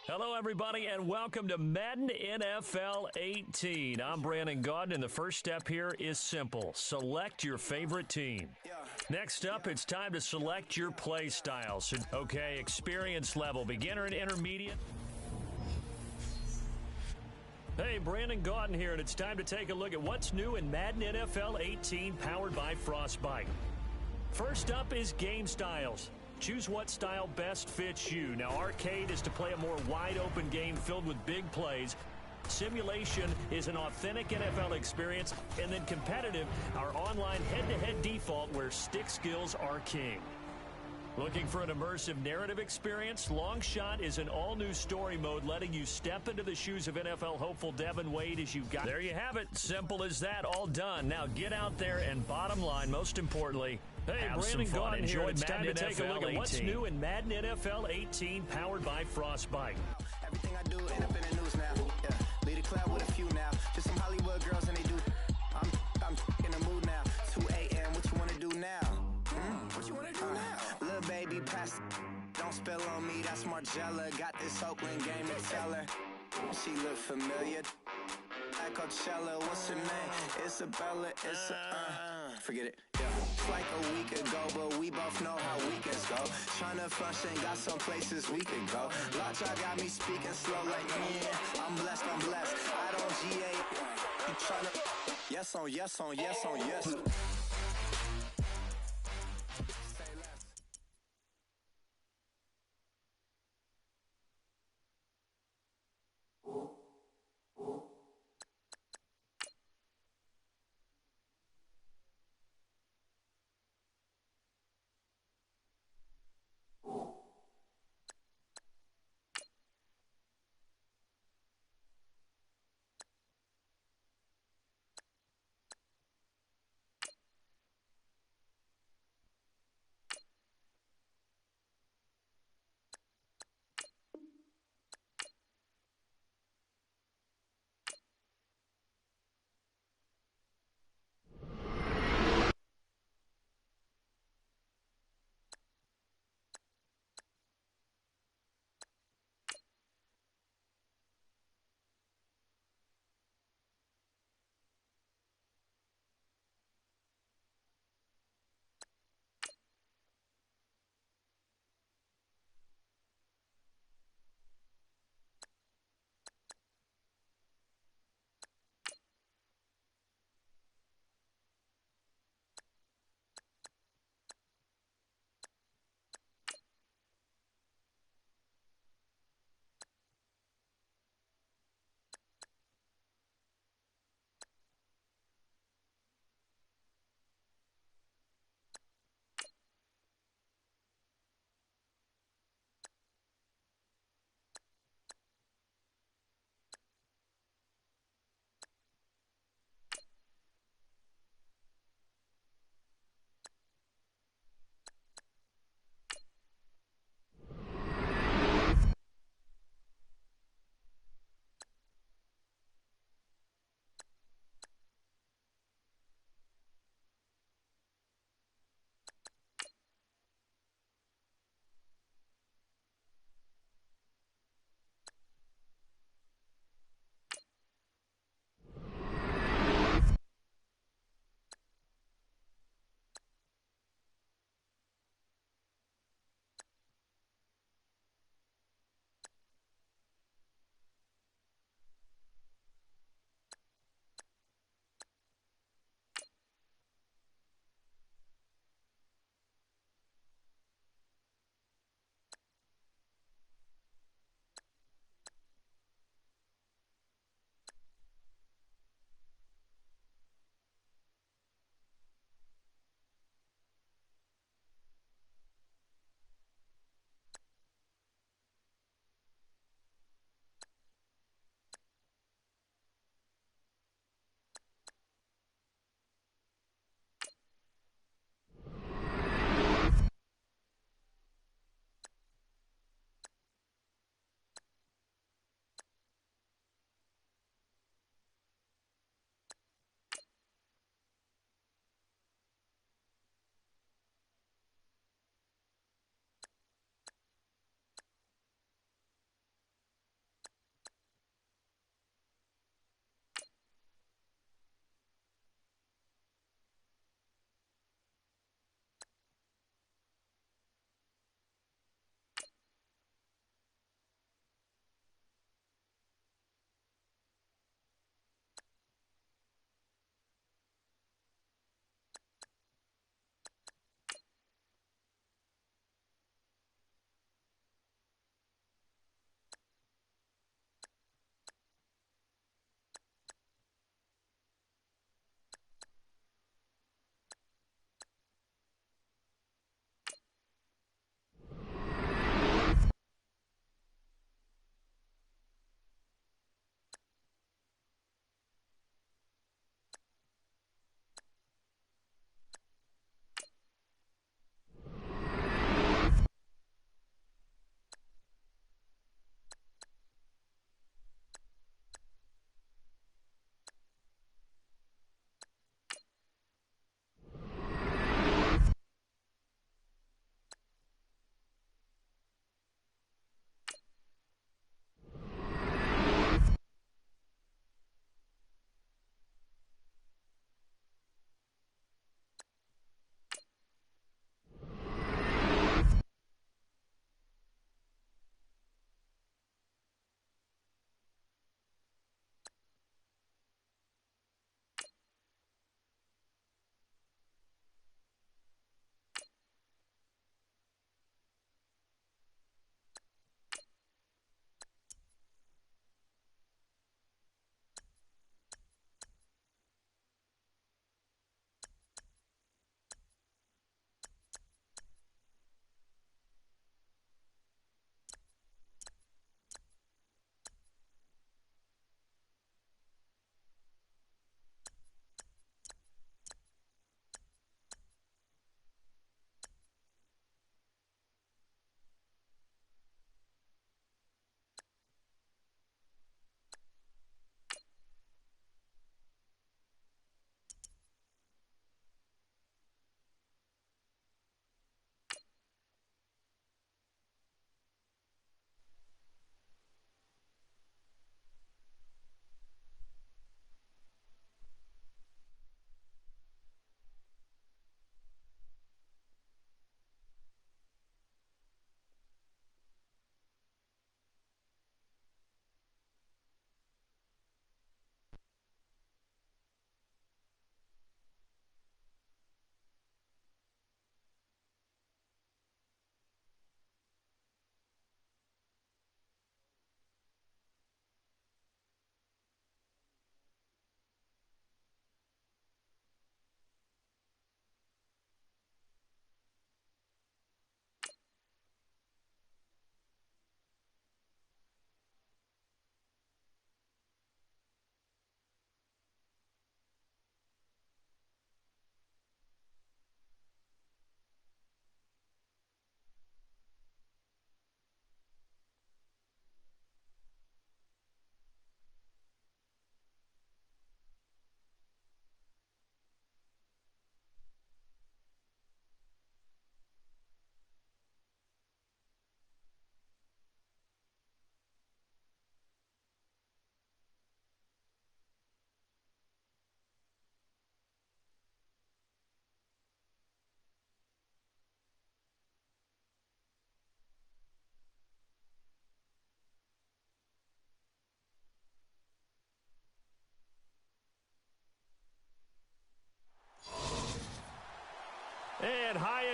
Hello, everybody, and welcome to Madden NFL 18. I'm Brandon Gaudin, and the first step here is simple. Select your favorite team. Next up, it's time to select your play style. So, okay, experience level, beginner and intermediate. Hey, Brandon Gaudin here, and it's time to take a look at what's new in Madden NFL 18, powered by Frostbite. First up is game styles. Choose what style best fits you. Now, arcade is to play a more wide-open game filled with big plays. Simulation is an authentic NFL experience. And then competitive, our online head-to-head default where stick skills are king. Looking for an immersive narrative experience? Long Shot is an all-new story mode letting you step into the shoes of NFL hopeful Devin Wade as you got. There you have it. Simple as that. All done. Now get out there and bottom line, most importantly, hey, Brandon Gaudin here. It's time to take a look at what's new in Madden NFL 18, powered by Frostbite. Everything I do end up in the news now. Yeah, lead a club with a few now. Just some Hollywood girls and they do. I'm in the mood now. 2 a.m. What you wanna do now? What you wanna do now? Little baby, pass. Don't spill on me. That's Margella. Got this Oakland game to tell her. She look familiar. At Coachella, what's her name? Isabella. Forget it. Yeah. It's like a week ago, but we both know how weekends go. Tryna function, got some places we could go. Lockjaw got me speaking slow like, yeah, I'm blessed. I don't GA. You tryna, yes on yes on yes on yes.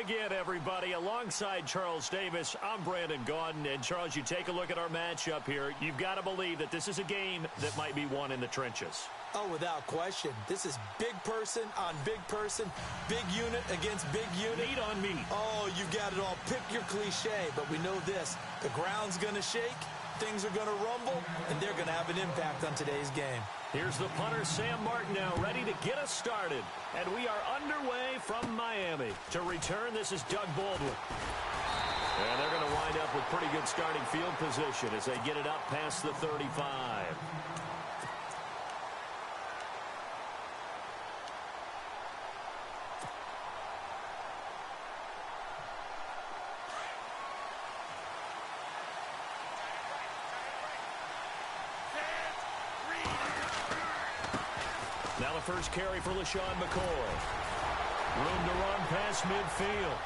again, everybody. Alongside Charles Davis, I'm Brandon Gaudin. And, Charles, you take a look at our matchup here. You've got to believe that this is a game that might be won in the trenches. Oh, without question. This is big person on big person, big unit against big unit. Meat on meat. Oh, you got it all. Pick your cliche, but we know this. The ground's going to shake, things are going to rumble, and they're going to have an impact on today's game. Here's the punter, Sam Martin, now ready to get us started. And we are underway from Miami. To return, this is Doug Baldwin. And they're going to wind up with pretty good starting field position as they get it up past the 35. Now the first carry for LaShawn McCoy. Room to run past midfield.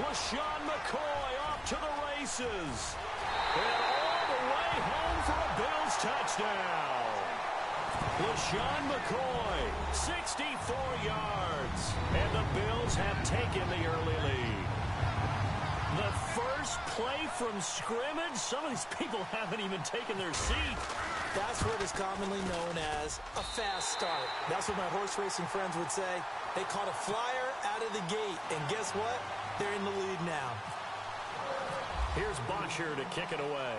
LaShawn McCoy off to the races. And all the way home for a Bills touchdown. LaShawn McCoy, 64 yards. And the Bills have taken the early lead. The first play from scrimmage. Some of these people haven't even taken their seat. That's what is commonly known as a fast start. That's what my horse racing friends would say. They caught a flyer out of the gate, and guess what? They're in the lead now. Here's Bosher to kick it away.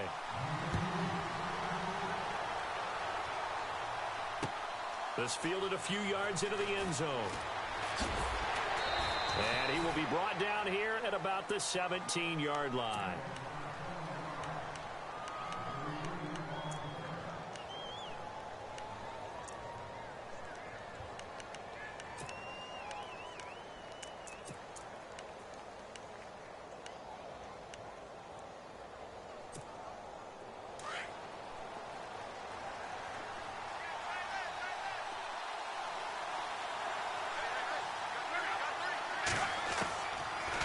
This fielded a few yards into the end zone. And he will be brought down here at about the 17-yard line.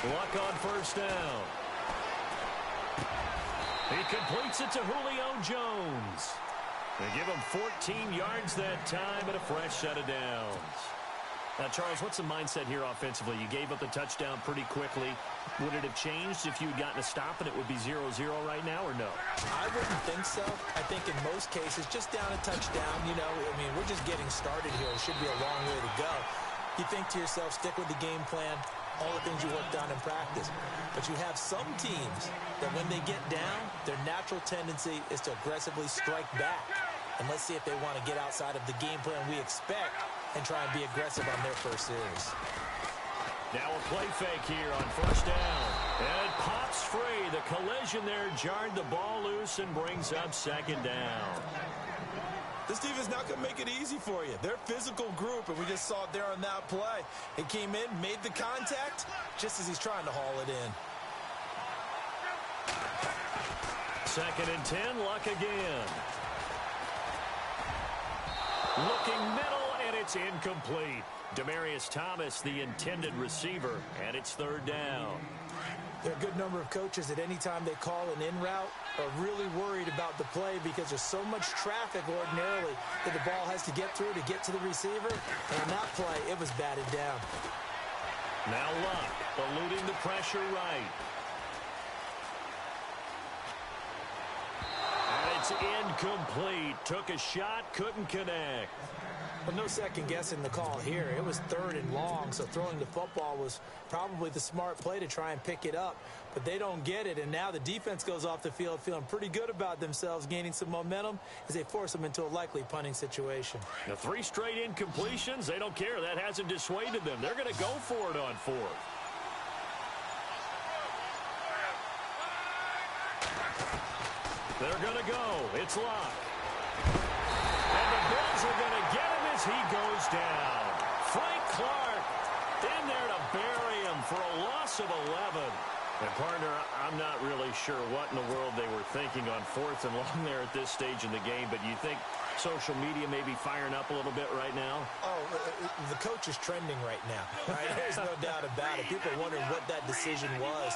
Luck on first down. He completes it to Julio Jones. They give him 14 yards that time and a fresh set of downs. Now, Charles, what's the mindset here offensively? You gave up the touchdown pretty quickly. Would it have changed if you had gotten a stop and it would be 0-0 right now, or no? I wouldn't think so. I think in most cases, just down a touchdown, you know, I mean, we're just getting started here. It should be a long way to go. You think to yourself, stick with the game plan, all the things you worked on in practice. But you have some teams that when they get down, their natural tendency is to aggressively strike back. And let's see if they want to get outside of the game plan we expect and try and be aggressive on their first series. Now a play fake here on first down. And it pops free. The collision there jarred the ball loose and brings up second down. This defense not going to make it easy for you. They're a physical group, and we just saw it there on that play. It came in, made the contact, just as he's trying to haul it in. 2nd and 10, Luck again. Looking middle, and it's incomplete. Demaryius Thomas, the intended receiver, and it's 3rd down. There are a good number of coaches at any time they call an in route are really worried about the play because there's so much traffic ordinarily that the ball has to get through to get to the receiver. And on that play, it was batted down. Now Luck, eluding the pressure right. And it's incomplete. Took a shot, couldn't connect. Well, no second guessing the call here. It was 3rd and long, so throwing the football was probably the smart play to try and pick it up. But they don't get it, and now the defense goes off the field feeling pretty good about themselves, gaining some momentum as they force them into a likely punting situation. Now 3 straight incompletions, they don't care. That hasn't dissuaded them. They're going to go for it on 4th. They're going to go. It's Luck. And the Bills are going to get him as he goes down. Frank Clark in there to bury him for a loss of 11. And, partner, I'm not really sure what in the world they were thinking on 4th and long there at this stage in the game, but you think social media may be firing up a little bit right now? Oh, the coach is trending right now. Right? There's no doubt about it. People are wondering what that decision was.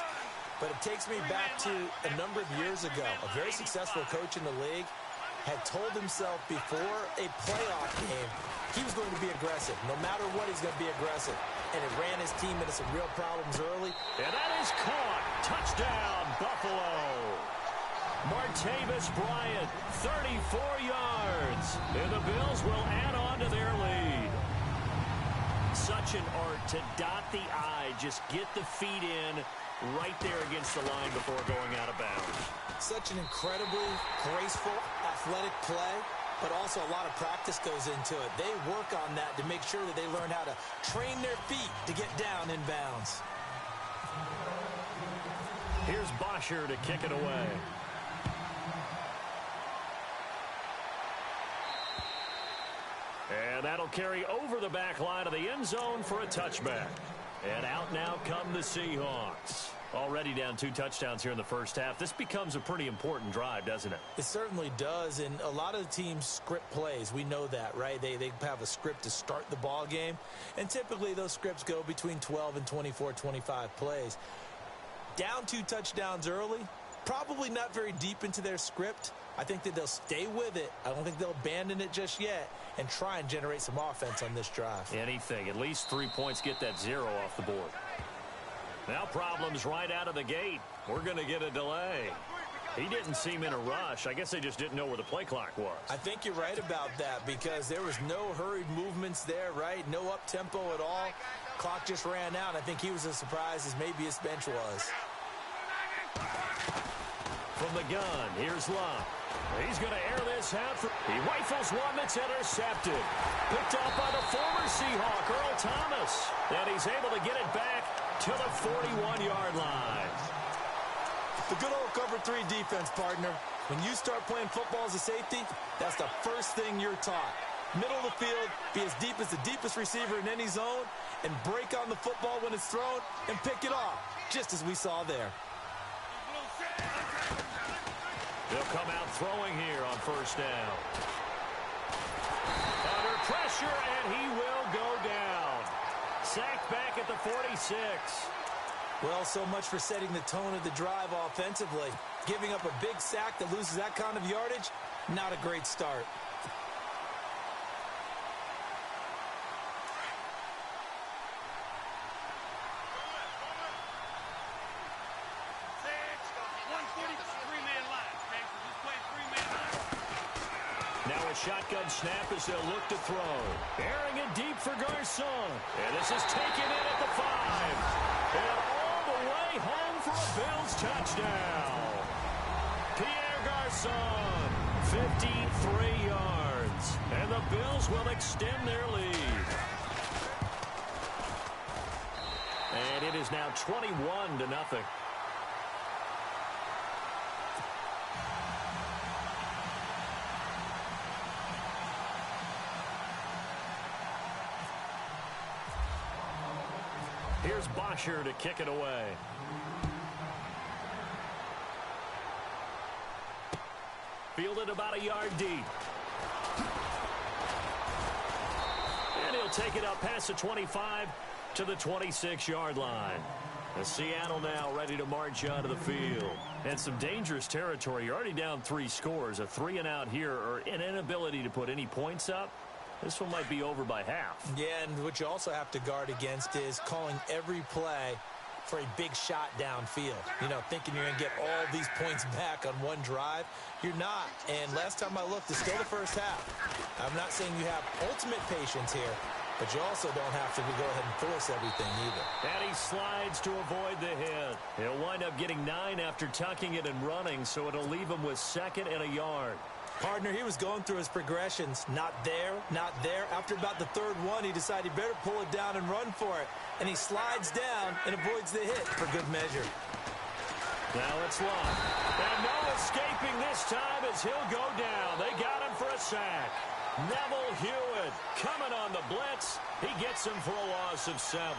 But it takes me back to a number of years ago. A very successful coach in the league had told himself before a playoff game he was going to be aggressive. No matter what, he's going to be aggressive. and it ran his team into some real problems early. And that is caught. Touchdown, Buffalo. Martavis Bryant, 34 yards. And the Bills will add on to their lead. Such an art to dot the I, just get the feet in right there against the line before going out of bounds. Such an incredibly graceful, athletic play, but also a lot of practice goes into it. They work on that to make sure that they learn how to train their feet to get down in bounds. Here's Bosher to kick it away. And that'll carry over the back line of the end zone for a touchback. And out now come the Seahawks. Already down 2 touchdowns here in the first half. This becomes a pretty important drive, doesn't it? It certainly does, and a lot of the teams script plays. We know that, right? They have a script to start the ball game, and typically those scripts go between 12 and 24, 25 plays. Down 2 touchdowns early, probably not very deep into their script. I think that they'll stay with it. I don't think they'll abandon it just yet and try and generate some offense on this drive. Anything. At least 3 points, get that 0 off the board. Now problems right out of the gate. We're going to get a delay. He didn't seem in a rush. I guess they just didn't know where the play clock was. I think you're right about that because there was no hurried movements there, right? No up-tempo at all. Clock just ran out. I think he was as surprised as maybe his bench was. From the gun, here's Love. He's going to air this out. He rifles one that's intercepted. Picked off by the former Seahawk, Earl Thomas. And he's able to get it back to the 41-yard line. The good old cover 3 defense, partner. When you start playing football as a safety, that's the first thing you're taught. Middle of the field, be as deep as the deepest receiver in any zone, and break on the football when it's thrown and pick it off, just as we saw there. He'll come out throwing here on first down. Under pressure, and he will go down. Sacked back at the 46. Well, so much for setting the tone of the drive offensively. Giving up a big sack that loses that kind of yardage, not a great start. Shotgun snap as they'll look to throw. Airing it deep for Garcon. And this is taken in at the 5. And all the way home for a Bills touchdown. Pierre Garcon, 53 yards. And the Bills will extend their lead. And it is now 21-0. Here's Bosher to kick it away. Fielded about a yard deep. And he'll take it up past the 25 to the 26-yard line. And Seattle now ready to march onto the field. And some dangerous territory. You're already down 3 scores. A 3-and-out here or an inability to put any points up. This one might be over by half. Yeah, and what you also have to guard against is calling every play for a big shot downfield. You know, thinking you're going to get all these points back on one drive. You're not. And last time I looked, it's still the first half. I'm not saying you have ultimate patience here, but you also don't have to go ahead and force everything either. And he slides to avoid the hit. He'll wind up getting 9 after tucking it and running, so it'll leave him with 2nd and a yard. Partner, he was going through his progressions. Not there, not there. After about the 3rd one, he decided he better pull it down and run for it. And he slides down and avoids the hit for good measure. Now it's Love. And no escaping this time as he'll go down. They got him for a sack. Neville Hewitt coming on the blitz. He gets him for a loss of 7.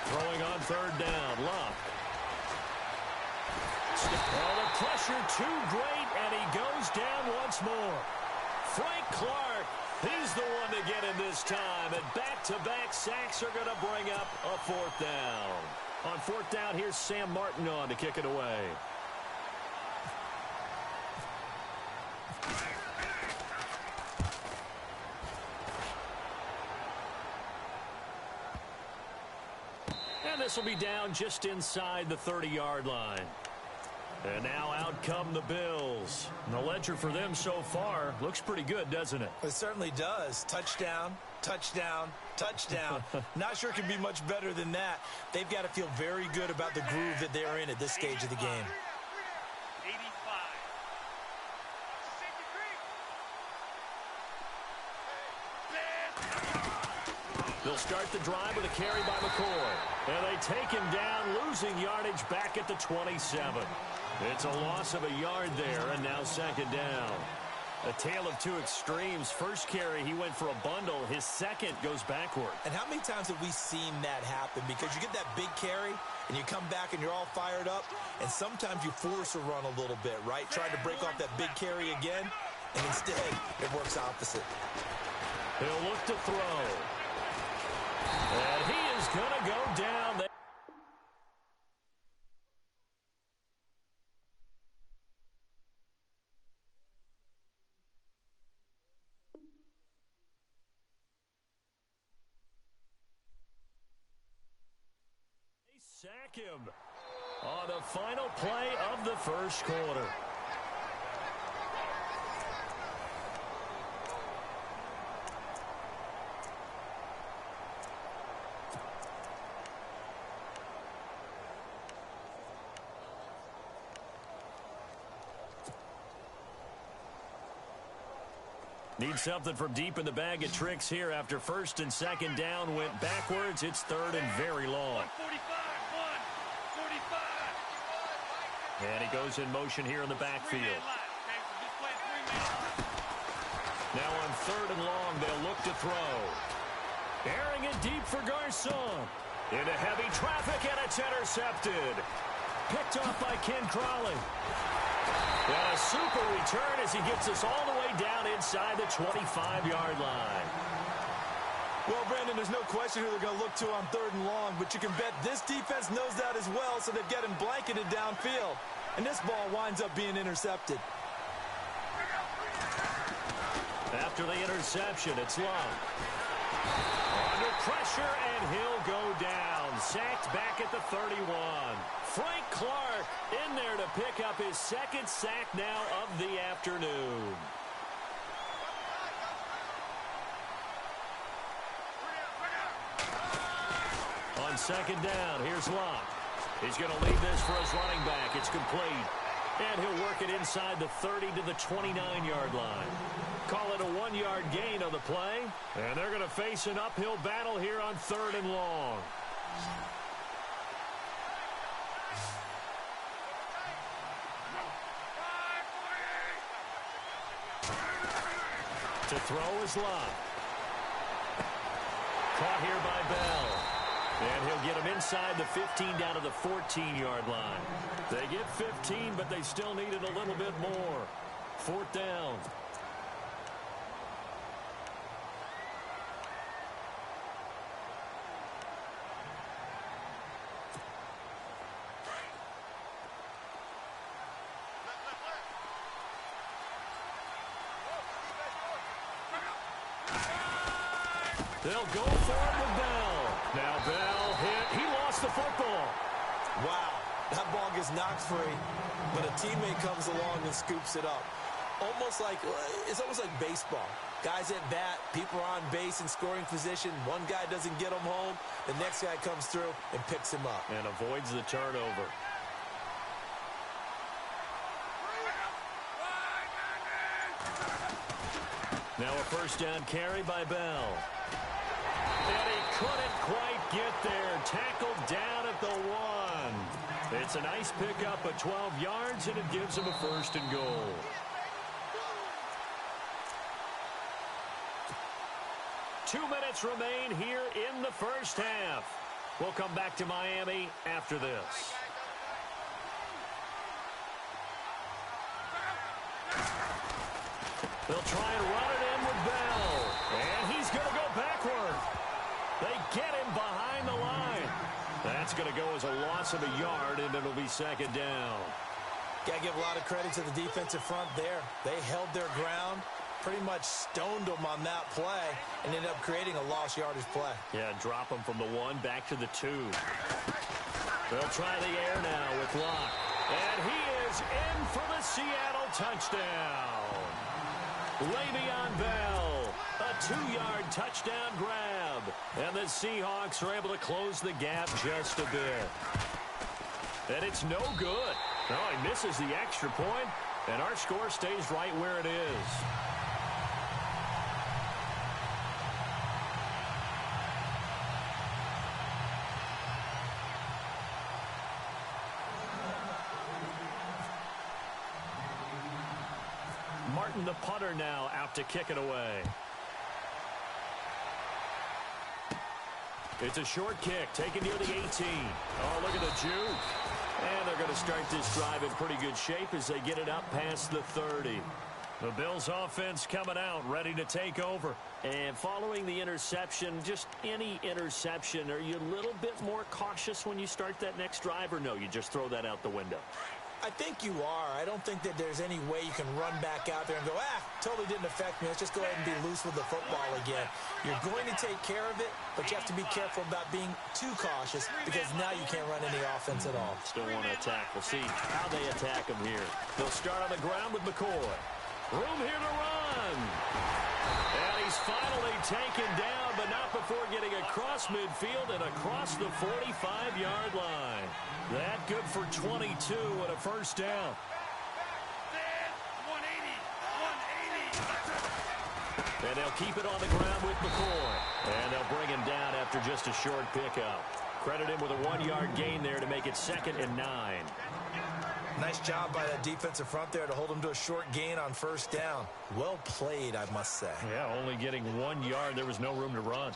Throwing on 3rd down, Love. Well, the pressure too great, and he goes down once more. Frank Clark, he's the one to get in this time, and back-to-back sacks are going to bring up a 4th down. On 4th down, here's Sam Martin on to kick it away. this will be down just inside the 30-yard line. And now out come the Bills. And the ledger for them so far looks pretty good, doesn't it? It certainly does. Touchdown, touchdown, touchdown. Not sure it can be much better than that. They've got to feel very good about the groove that they're in at this stage of the game. They'll start the drive with a carry by McCoy. And they take him down, losing yardage back at the 27. It's a loss of a yard there, and now second down. A tale of two extremes. First carry, he went for a bundle. His second goes backward. And how many times have we seen that happen? Because you get that big carry, and you come back and you're all fired up, and sometimes you force a run a little bit, right? Trying to break off that big carry again, and instead it works opposite. He'll look to throw. And he is going to go down there. They sack him on the final play of the first quarter. Need something from deep in the bag of tricks here after first and second down went backwards. It's third and very long. 145. And he goes in motion here in the backfield. Now on third and long, they'll look to throw. Airing it deep for Garcon. Into heavy traffic, and it's intercepted. Picked off by Ken Crawley. And a super return as he gets us all the way down inside the 25-yard line. Well, Brandon, there's no question who they're going to look to on third and long, but you can bet this defense knows that as well, so they've got him blanketed downfield. And this ball winds up being intercepted. After the interception, it's Love. Under pressure, and he'll go down. Sacked back at the 31. Frank Clark in there to pick up his second sack now of the afternoon. On second down, here's Locke. He's going to leave this for his running back. It's complete. And he'll work it inside the 30 to the 29-yard line. Call it a 1-yard gain on the play. And they're going to face an uphill battle here on third and long. To throw is Love. Caught here by Bell. And he'll get him inside the 15 down to the 14-yard line. They get 15, but they still needed a little bit more. Fourth down. They'll go for it with Bell. Now Bell hit. He lost the football. Wow, that ball gets knocked free, but a teammate comes along and scoops it up. It's almost like baseball. Guys at bat, people are on base in scoring position. One guy doesn't get him home. The next guy comes through and picks him up. And avoids the turnover. Now a first down carry by Bell. And he couldn't quite get there. Tackled down at the 1. It's a nice pickup of 12 yards, and it gives him a first and goal. Two minutes remain here in the first half. We'll come back to Miami after this. They'll try and run it in with Bell. And he's going to go backward. They get him behind the line. That's going to go as a loss of a yard, and it'll be second down. Got to give a lot of credit to the defensive front there. They held their ground, pretty much stoned them on that play and ended up creating a lost yardage play. Yeah, drop them from the 1 back to the 2. They'll try the air now with Locke. And he is in for the Seattle touchdown. Le'Veon Bell, a 2-yard touchdown grab. And the Seahawks are able to close the gap just a bit. And it's no good. No, he misses the extra point, and our score stays right where it is. Martin, the punter, now out to kick it away. It's a short kick, taken near the 18. Oh, look at the juke. And they're going to start this drive in pretty good shape as they get it up past the 30. The Bills offense coming out, ready to take over. And following the interception, just any interception, are you a little bit more cautious when you start that next drive, or no, you just throw that out the window? I think you are. I don't think that there's any way you can run back out there and go, totally didn't affect me. Let's just go ahead and be loose with the football again. You're going to take care of it, but you have to be careful about being too cautious because now you can't run any offense at all. Still want to attack. We'll see how they attack him here. They'll start on the ground with McCoy. Room here to run. And he's finally taken down, but not before getting across midfield and across the 45-yard line. That good for 22 and a first down. 180. And they'll keep it on the ground with McCoy. And they'll bring him down after just a short pickup. Credit him with a 1-yard gain there to make it 2nd and 9. Nice job by that defensive front there to hold him to a short gain on first down. Well played, I must say. Yeah, only getting 1 yard. There was no room to run.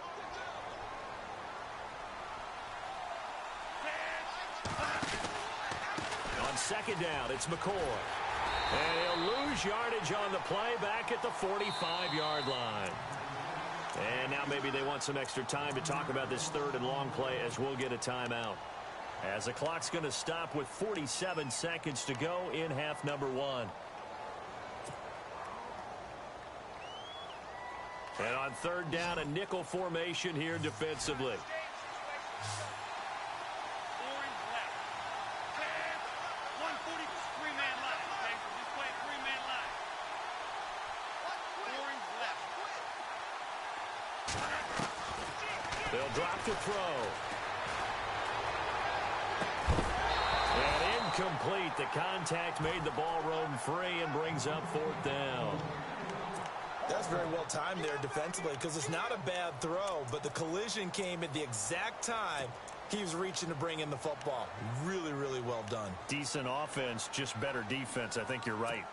On 2nd down, it's McCoy. And he'll lose yardage on the play back at the 45-yard line. And now maybe they want some extra time to talk about this 3rd and long play as we'll get a timeout. As the clock's going to stop with 47 seconds to go in half number 1. And on 3rd down, a nickel formation here defensively. They'll drop to throw. And incomplete. The contact made the ball roam free and brings up 4th down. That's very well timed there defensively because it's not a bad throw, but the collision came at the exact time he was reaching to bring in the football. Really, really well done. Decent offense, just better defense. I think you're right.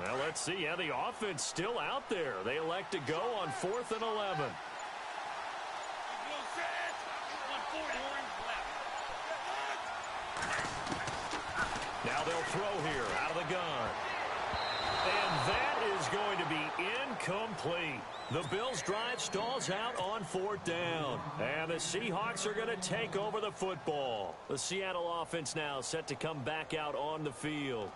Well, let's see. Yeah, the offense still out there. They elect to go on 4th and 11. Now they'll throw here out of the gun. And that is going to be incomplete. The Bills' drive stalls out on 4th down. And the Seahawks are going to take over the football. The Seattle offense now set to come back out on the field.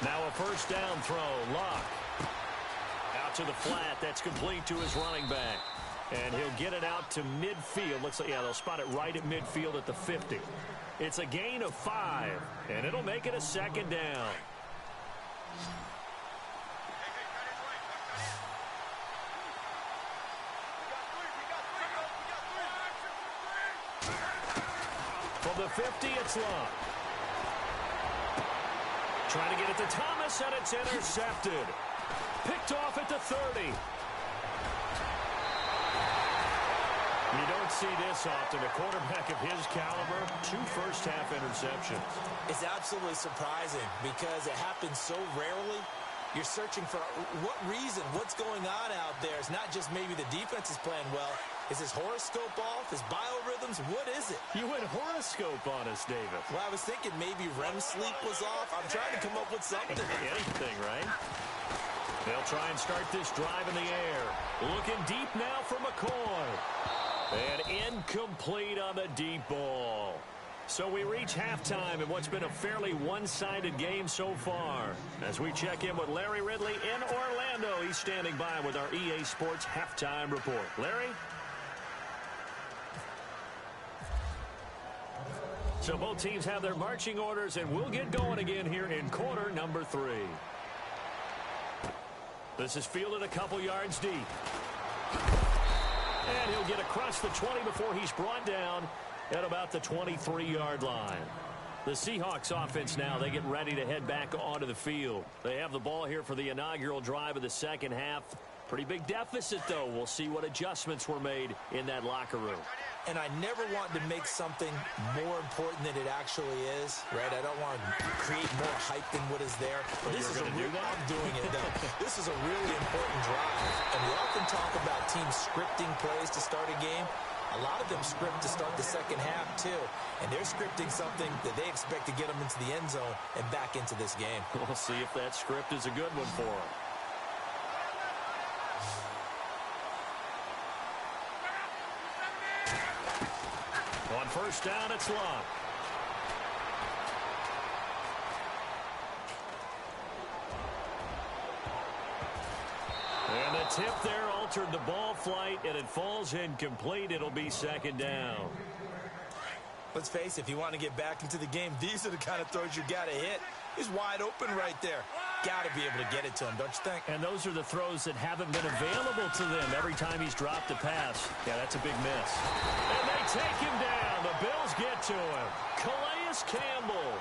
Now a 1st down throw. Locke. Out to the flat. That's complete to his running back. And he'll get it out to midfield. Looks like, yeah, they'll spot it right at midfield at the 50. It's a gain of 5, and it'll make it a 2nd down. From the 50, it's Locke. Trying to get it to Thomas, and it's intercepted. Picked off at the 30. You don't see this often. A quarterback of his caliber, 2 first-half interceptions. It's absolutely surprising because it happens so rarely. You're searching for what reason, what's going on out there. It's not just maybe the defense is playing well. Is his horoscope off? His biorhythms dreams? What is it? You went horoscope on us, David. Well, I was thinking maybe REM sleep was off. I'm trying to come up with something. Anything, right? They'll try and start this drive in the air. Looking deep now for McCoy. And incomplete on the deep ball. So we reach halftime in what's been a fairly one-sided game so far. As we check in with Larry Ridley in Orlando. He's standing by with our EA Sports halftime report. Larry? So both teams have their marching orders, and we'll get going again here in quarter number 3. This is fielded a couple yards deep. And he'll get across the 20 before he's brought down at about the 23-yard line. The Seahawks offense now, they get ready to head back onto the field. They have the ball here for the inaugural drive of the second half. Pretty big deficit, though. We'll see what adjustments were made in that locker room. And I never want to make something more important than it actually is, right? I don't want to create more hype than what is there. But this is I'm doing it, though. This is a really important drive. And we often talk about teams scripting plays to start a game. A lot of them script to start the second half, too. And they're scripting something that they expect to get them into the end zone and back into this game. We'll see if that script is a good one for them. On first down, it's Locke. And the tip there altered the ball flight, and it falls incomplete. It'll be second down. Let's face it, if you want to get back into the game, these are the kind of throws you got to hit. He's wide open right there. Got to be able to get it to him, don't you think? And those are the throws that haven't been available to them every time he's dropped a pass. Yeah, that's a big miss. And they take him down. The Bills get to him. Calais Campbell.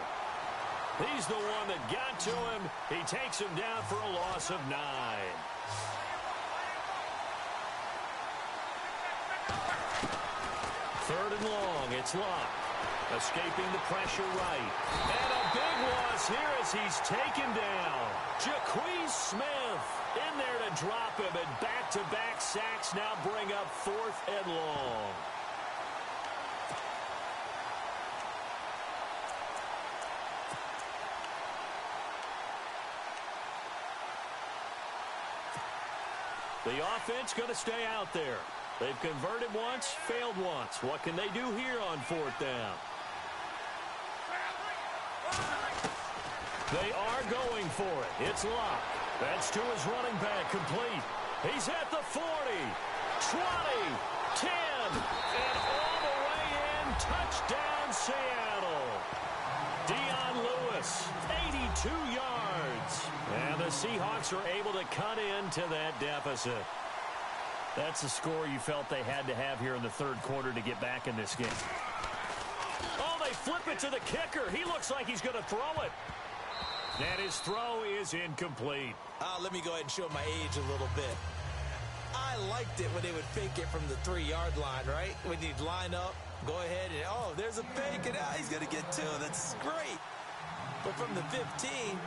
He's the one that got to him. He takes him down for a loss of 9. Third and long. It's Locke. Escaping the pressure right. And a big loss here as he's taken down. Jaquez Smith in there to drop him. And back-to-back sacks now bring up 4th and long. The offense going to stay out there. They've converted once, failed once. What can they do here on 4th down? They are going for it. It's Locke. That's to his running back, complete. He's at the 40, 20, 10, and all the way in. Touchdown, Seattle. Dion Lewis, 82 yards. And the Seahawks are able to cut into that deficit. That's the score you felt they had to have here in the third quarter to get back in this game. Oh, they flip it to the kicker. He looks like he's going to throw it. And his throw is incomplete. Let me go ahead and show my age a little bit. I liked it when they would fake it from the 3-yard line, right? When you'd line up, go ahead, and, oh, there's a fake, and he's going to get 2. That's great. But from the 15,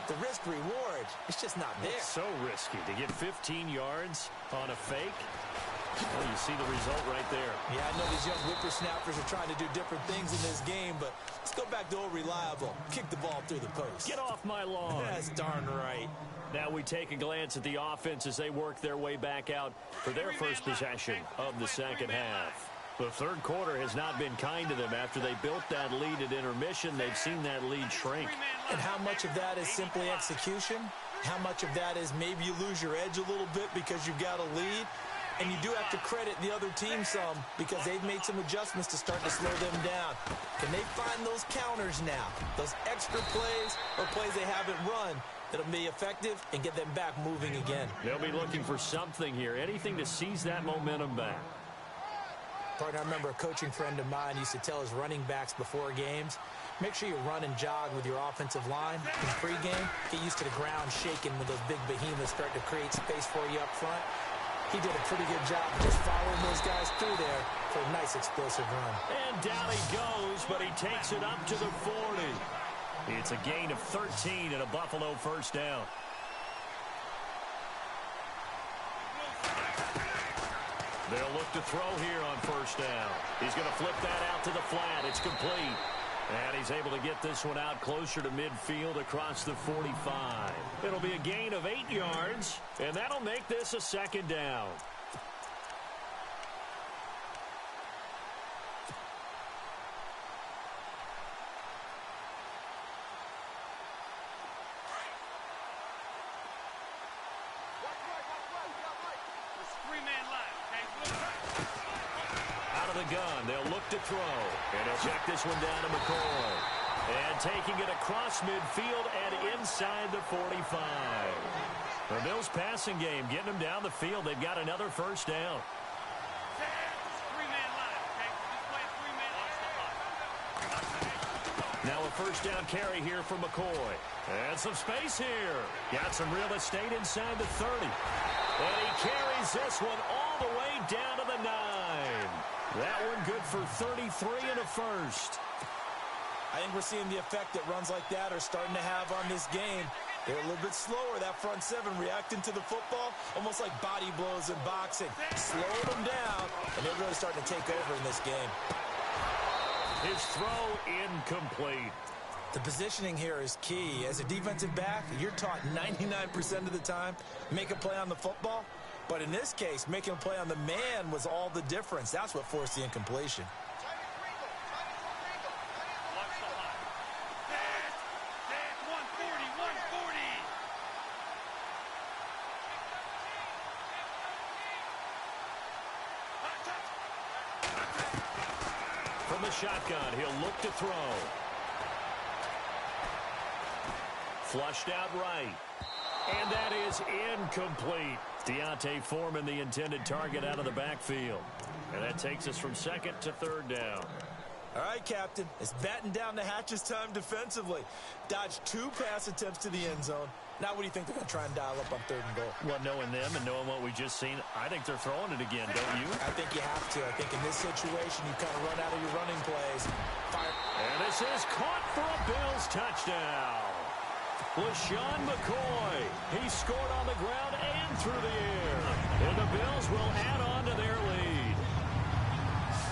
the risk-reward, it's just not there. It's so risky to get 15 yards on a fake. Well, you see the result right there. Yeah, I know these young whippersnappers are trying to do different things in this game, but let's go back to old reliable. Kick the ball through the post. Get off my lawn. That's darn right. Now we take a glance at the offense as they work their way back out for their first possession of the second half. The third quarter has not been kind to them. After they built that lead at intermission, they've seen that lead shrink. And how much of that is simply execution? How much of that is maybe you lose your edge a little bit because you've got a lead? And you do have to credit the other team some because they've made some adjustments to start to slow them down. Can they find those counters now? Those extra plays or plays they haven't run that'll be effective and get them back moving again. They'll be looking for something here, anything to seize that momentum back. Partner, I remember a coaching friend of mine used to tell his running backs before games, make sure you run and jog with your offensive line in pregame. Get used to the ground shaking when those big behemoths start to create space for you up front. He did a pretty good job of just following those guys through there for a nice explosive run. And down he goes, but he takes it up to the 40. It's a gain of 13 and a Buffalo first down. They'll look to throw here on first down. He's going to flip that out to the flat. It's complete. And he's able to get this one out closer to midfield across the 45. It'll be a gain of 8 yards, and that'll make this a second down. Gun. They'll look to throw. And he'll check this one down to McCoy. And taking it across midfield and inside the 45. The Bills passing game, getting them down the field. They've got another first down. Now a first down carry here for McCoy. And some space here. Got some real estate inside the 30. And he carries this one all the way down to the 9. That one good for 33 and a first. I think we're seeing the effect that runs like that are starting to have on this game. They're a little bit slower, that front seven, reacting to the football, almost like body blows in boxing. Slow them down, and they're really starting to take over in this game. His throw incomplete. The positioning here is key. As a defensive back, you're taught 99% of the time, make a play on the football. But in this case, making a play on the man was all the difference. That's what forced the incompletion. From the shotgun, he'll look to throw. Flushed out right. And that is incomplete. Deontay Foreman, the intended target, out of the backfield. And that takes us from second to third down. All right, Captain. It's batten down the hatches time defensively. Dodged 2 pass attempts to the end zone. Now what do you think they're going to try and dial up on third and goal? Well, knowing them and knowing what we just seen, I think they're throwing it again, don't you? I think you have to. I think in this situation, you kind of run out of your running plays. Fire. And this is caught for a Bills touchdown. LaShawn McCoy. He scored on the ground and through the air. And the Bills will add on to their lead.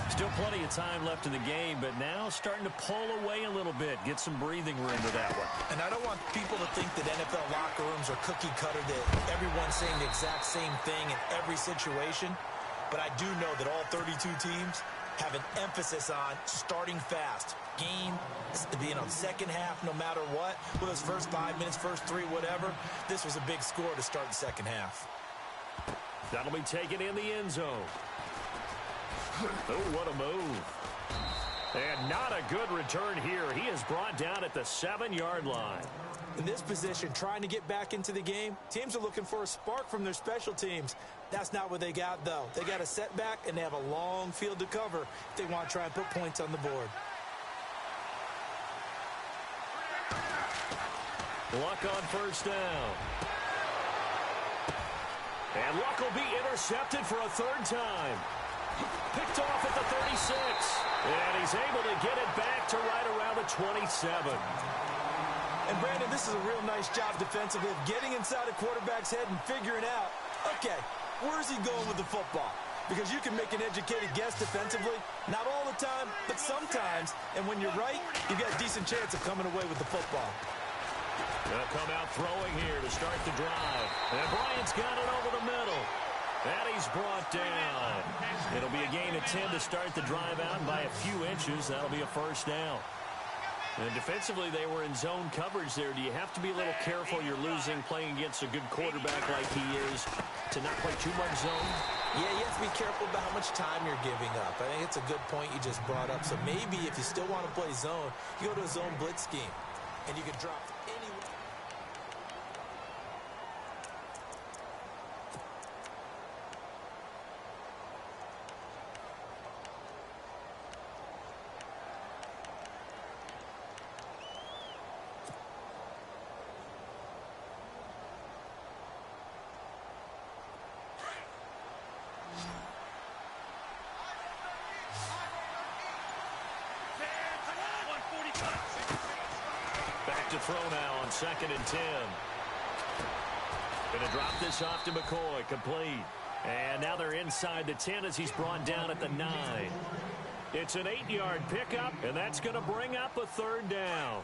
Still plenty of time left in the game, but now starting to pull away a little bit. Get some breathing room with that one. And I don't want people to think that NFL locker rooms are cookie cutter, that everyone's saying the exact same thing in every situation. But I do know that all 32 teams have an emphasis on starting fast. Game, second half, no matter what. Whether it's first 5 minutes, first 3, whatever. This was a big score to start the second half. That'll be taken in the end zone. Oh, what a move. And not a good return here. He is brought down at the 7-yard line. In this position, trying to get back into the game, teams are looking for a spark from their special teams. That's not what they got, though. They got a setback, and they have a long field to cover if they want to try and put points on the board. Luck on first down. And Luck will be intercepted for a third time. Picked off at the 36. And he's able to get it back to right around the 27. And, Brandon, this is a real nice job defensively of getting inside a quarterback's head and figuring out, okay, where's he going with the football? Because you can make an educated guess defensively, not all the time, but sometimes. And when you're right, you've got a decent chance of coming away with the football. They'll come out throwing here to start the drive. And Bryant's got it over the middle. And he's brought down. It'll be a gain of 10 to start the drive out by a few inches. That'll be a first down. And defensively, they were in zone coverage there. Do you have to be a little careful? You're losing playing against a good quarterback like he is to not play too much zone? Yeah, you have to be careful about how much time you're giving up. I think it's a good point you just brought up. So maybe if you still want to play zone, you go to a zone blitz scheme, and you can drop anywhere. Back to throw now on 2nd and 10. Going to drop this off to McCoy. Complete. And now they're inside the 10 as he's brought down at the 9. It's an 8-yard pickup, and that's going to bring up a third down.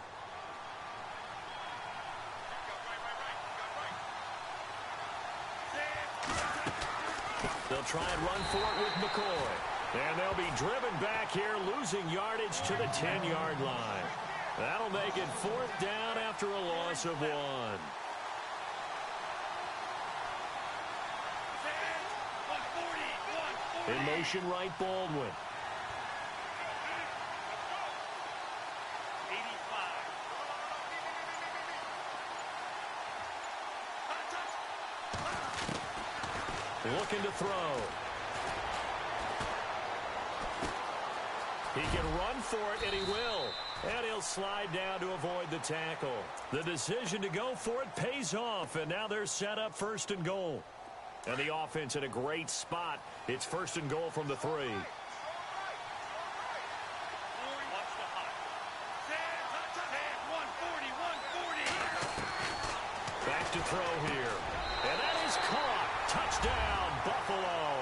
They'll try and run for it with McCoy. And they'll be driven back here, losing yardage to the 10-yard line. That'll make it fourth down after a loss of 1. In motion, right, Baldwin. Looking to throw. He can run for it, and he will. And he'll slide down to avoid the tackle. The decision to go for it pays off, and now they're set up first and goal. And the offense in a great spot. It's first and goal from the 3. Back to throw here. And that is caught. Touchdown, Buffalo.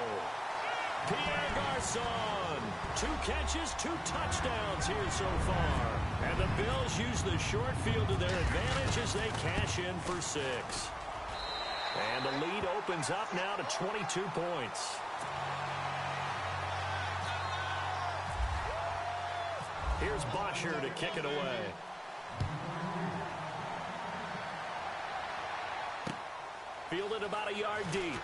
Pierre Garçon. 2 catches, 2 touchdowns here so far. And the Bills use the short field to their advantage as they cash in for 6. And the lead opens up now to 22 points. Here's Bosher to kick it away. Fielded about a yard deep.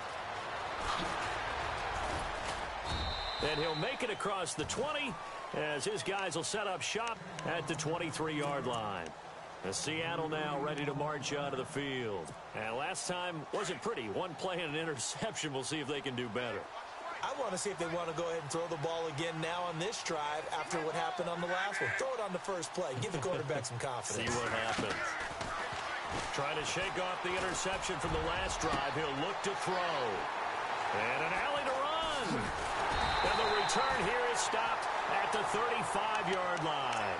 And he'll make it across the 20 as his guys will set up shop at the 23-yard line. And Seattle now ready to march out of the field. And last time wasn't pretty. One play and an interception. We'll see if they can do better. I want to see if they want to go ahead and throw the ball again now on this drive after what happened on the last one. Throw it on the first play. Give the quarterback some confidence. See what happens. Trying to shake off the interception from the last drive. He'll look to throw. And an alley to run. And the return here is stopped at the 35-yard line.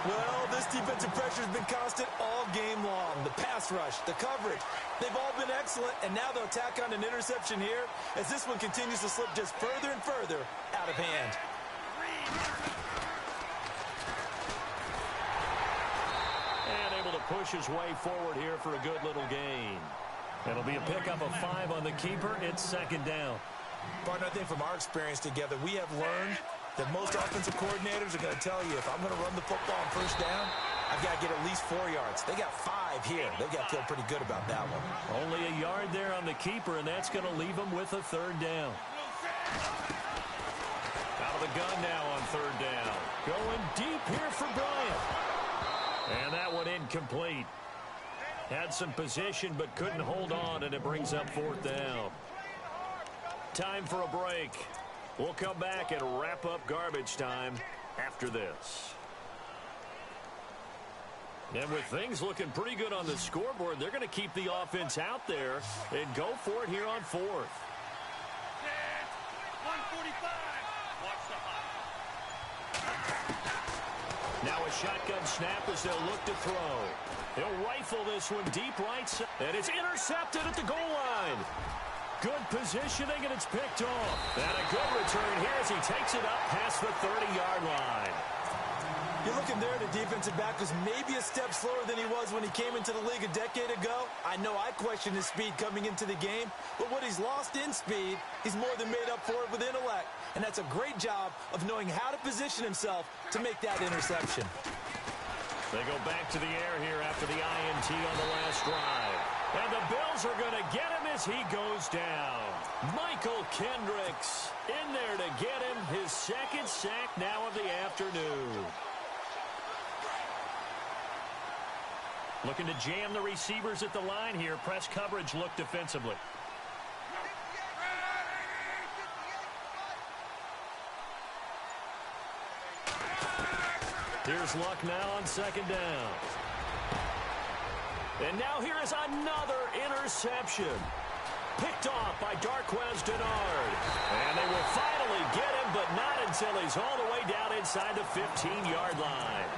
Well, this defensive pressure has been constant all game long. The pass rush, the coverage, they've all been excellent, and now they'll tack on an interception here as this one continues to slip just further and further out of hand. And able to push his way forward here for a good little gain. It'll be a pickup of 5 on the keeper. It's second down. Partner, I think from our experience together, we have learned that most offensive coordinators are going to tell you, if I'm going to run the football on first down, I've got to get at least 4 yards. They got 5 here. They've got to feel pretty good about that one. Only a yard there on the keeper, and that's going to leave them with a third down. Out of the gun now on third down. Going deep here for Bryant. And that one incomplete. Had some position but couldn't hold on, and it brings up fourth down. Time for a break. We'll come back and wrap up garbage time after this. And with things looking pretty good on the scoreboard, they're going to keep the offense out there and go for it here on fourth. 145. Watch the hot. Now a shotgun snap as they'll look to throw. They'll rifle this one deep right side. And it's intercepted at the goal line. Good positioning, and it's picked off. And a good return here as he takes it up past the 30-yard line. You're looking there at a defensive back who's maybe a step slower than he was when he came into the league a decade ago. I know I questioned his speed coming into the game, but what he's lost in speed, he's more than made up for it with intellect. And that's a great job of knowing how to position himself to make that interception. They go back to the air here after the INT on the last drive. And the Bills are going to get him as he goes down. Michael Kendricks in there to get him his second sack now of the afternoon. Looking to jam the receivers at the line here. Press coverage look defensively. Here's Luck now on second down. And now here is another interception. Picked off by Darquez Denard. And they will finally get him, but not until he's all the way down inside the 15-yard line.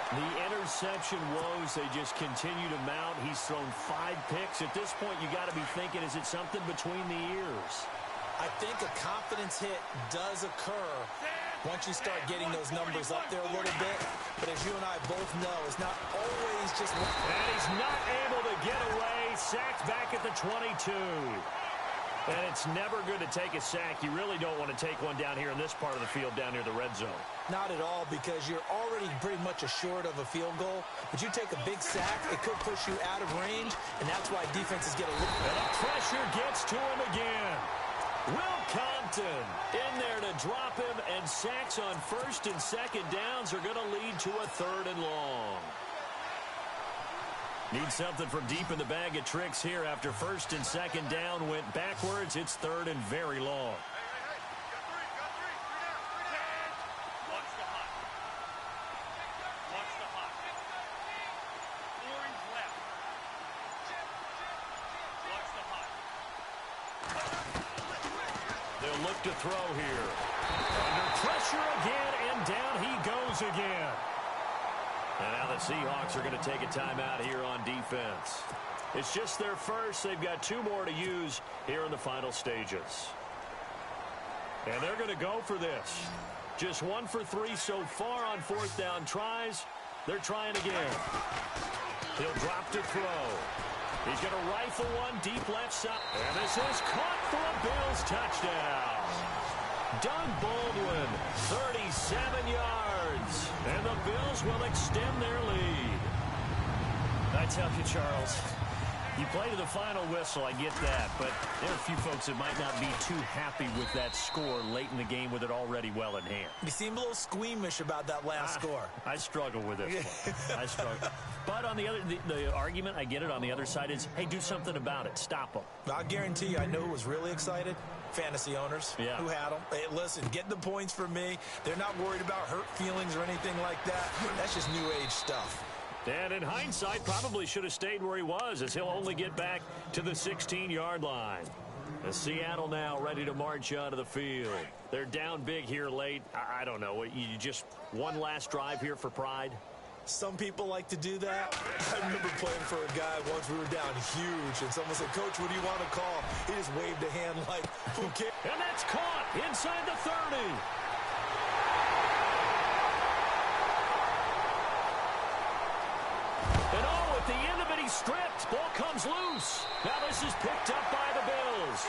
The interception woes, they just continue to mount. He's thrown 5 picks. At this point, you got to be thinking, is it something between the ears? I think a confidence hit does occur once you start getting those numbers up there a little bit. But as you and I both know, it's not always just... And he's not able to get away. Sacked back at the 22. And it's never good to take a sack. You really don't want to take one down here in this part of the field, down near the red zone. Not at all, because you're already pretty much assured of a field goal. But you take a big sack, it could push you out of range, and that's why defenses get a little... And the pressure gets to him again. Will Compton in there to drop him, and sacks on 1st and 2nd downs are going to lead to a 3rd and long. Need something from deep in the bag of tricks here after 1st and 2nd down went backwards. It's 3rd and very long. Watch the hot. Watch the hot. Orange left. Watch the hot. They'll look to throw here. Under pressure again, and down he goes again. And now the Seahawks are going to take a timeout here on defense. It's just their first. They've got 2 more to use here in the final stages. And they're going to go for this. Just 1 for 3 so far on 4th down tries. They're trying again. He'll drop to throw. He's going to rifle one deep left side. And this is caught for a Bills touchdown. Doug Baldwin, 37 yards. And the Bills will extend their lead. I tell you, Charles, you play to the final whistle, I get that. But there are a few folks that might not be too happy with that score late in the game with it already well in hand. You seem a little squeamish about that last score. I struggle with this one. I struggle. But on the argument, I get it, on the other side is, hey, do something about it. Stop them. I'll guarantee you, I know who was really excited. Fantasy owners who had them. Hey, listen, get the points for me. They're not worried about hurt feelings or anything like that. That's just new age stuff. And in hindsight, probably should have stayed where he was, as he'll only get back to the 16-yard line. And Seattle now ready to march onto the field. They're down big here late. I don't know. You just one last drive here for pride? Some people like to do that. I remember playing for a guy once. We were down huge, and someone said, "Coach, what do you want to call?" He just waved a hand like, who cares? And that's caught inside the 30. And at the end of it, he's stripped. Ball comes loose. Now this is picked up by the Bills.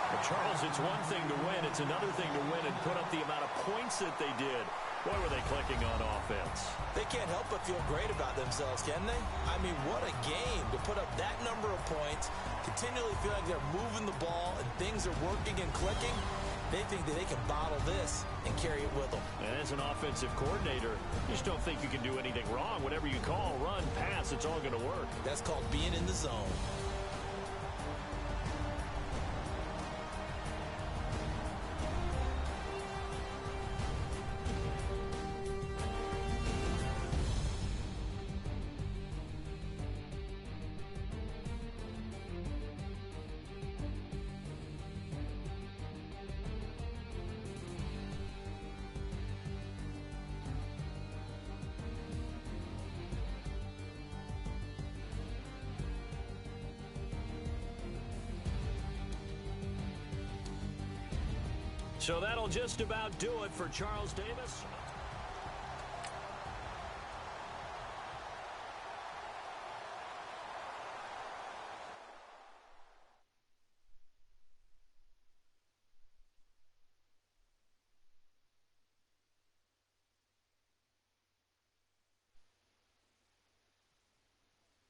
But Charles, it's one thing to win. It's another thing to win and put up the amount of points that they did. Boy, were they clicking on offense. They can't help but feel great about themselves, can they? I mean, what a game to put up that number of points, continually feel like they're moving the ball and things are working and clicking. They think that they can bottle this and carry it with them. And as an offensive coordinator, you just don't think you can do anything wrong. Whatever you call, run, pass, it's all going to work. That's called being in the zone. So that'll just about do it for Charles Davis.